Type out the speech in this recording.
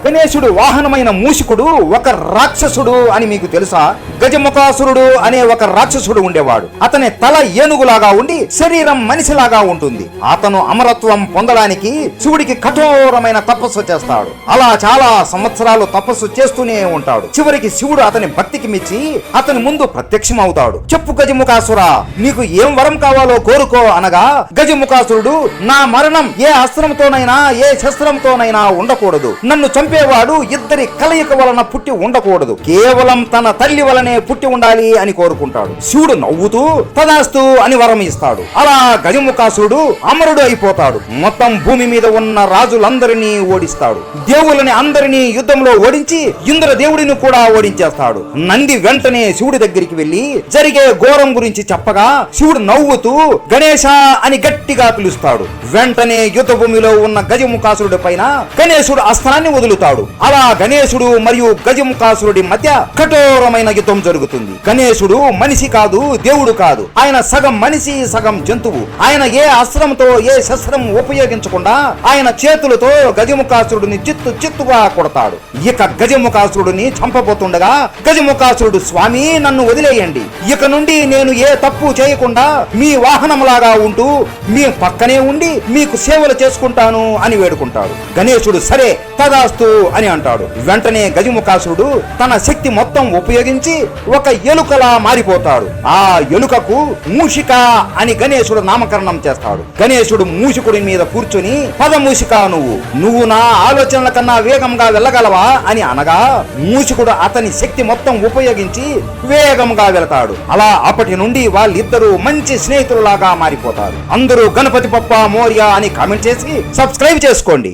గణేశుడు వాహనమైన మూషికుడు ఒక రాక్షసుడు అని మీకు తెలుసా? గజముఖాసురుడు అనే ఒక రాక్షసుడు ఉండేవాడు. అతని తల ఏనుగులాగా ఉండి శరీరం మనిషిలాగా ఉంటుంది. అతను అమరత్వం పొందడానికి శివుడికి కఠోరమైన తపస్సు చేస్తాడు. అలా చాలా సంవత్సరాలు తపస్సు చేస్తూనే ఉంటాడు. చివరికి శివుడు అతని భక్తికి మెచ్చి అతని ముందు ప్రత్యక్షమవుతాడు. చెప్పు గజముఖాసురా, నీకు ఏం వరం కావాలో కోరుకో అనగా గజముఖాసురుడు, నా మరణం ఏ అస్త్రంతోనైనా ఏ శస్త్రంతోనైనా ఉండకూడదు. నన్ను చంపేవాడు ఇద్దరి కలయిక వలన పుట్టి ఉండకూడదు. కేవలం తన తల్లి వలనే పుట్టి ఉండాలి అని కోరుకుంటాడు. శివుడు నవ్వుతూ తదాస్తు అని వరం ఇస్తాడు. అలా గజముఖాసురుడు అమరుడు అయిపోతాడు. మొత్తం భూమి మీద ఉన్న రాజులందరినీ ఓడిస్తాడు. దేవులని అందరినీ యుద్ధంలో ఓడించి ఇంద్రదేవుడిని కూడా ఓడించేస్తాడు. నంది వెంటనే శివుడి దగ్గరికి వెళ్లి జరిగే ఘోరం గురించి చెప్పగా శివుడు నవ్వుతూ గణేశ అని గట్టిగా పిలుస్తాడు. వెంటనే యుద్ధ భూమిలో ఉన్న గజముఖాసురుడి పైన గణేశుడు అస్త్రాన్ని వదులుతాడు. అలా గణేశుడు మరియు గజముఖాసురుడి మధ్య కఠోరమైన యుద్ధం జరుగుతుంది. గణేశుడు మనిషి కాదు, దేవుడు కాదు. ఆయన సగం మనిషి సగం జంతువు. ఆయన ఏ అస్త్రంతో ఏ శస్త్రం ఉపయోగించకుండా ఆయన చేతులతో గజముఖాసురుడిని చిత్తుగా కొడతాడు. ఇక గజముఖాసురుడిని చంపబోతుండగా గజముఖాసురుడు, స్వామి నన్ను వదిలేయండి, ఇక నుండి నేను ఏ తప్పు చేయకుండా మీ వాహనంలాగా ఉంటూ మీ పక్కనే ఉండి మీకు సేవలు చేసుకుంటాను అని వేడుకుంటాడు. గణేశుడు సరే తదాస్తు అని అంటాడు. వెంటనే గజముఖాసురుడు తన శక్తి మొత్తం ఉపయోగించి ఒక ఎలుకలా మారిపోతాడు. ఆ ఎలుకకు మూషిక అని గణేశుడు నామకరణం చేస్తాడు. గణేశుడు మూషికుడి మీద కూర్చుని, పద మూషిక, నువ్వు నా ఆలోచనల కన్నా వేగంగా వెళ్ళగలవా అని అనగా మూషికుడు అతని శక్తి మొత్తం ఉపయోగించి వేగంగా వెళతాడు. అలా అప్పటి నుండి వాళ్ళిద్దరూ మంచి స్నేహితులులాగా మారిపోతారు. అందరూ గణపతి బప్పా మోరియా అని కామెంట్ చేసి సబ్స్క్రైబ్ చేసుకోండి.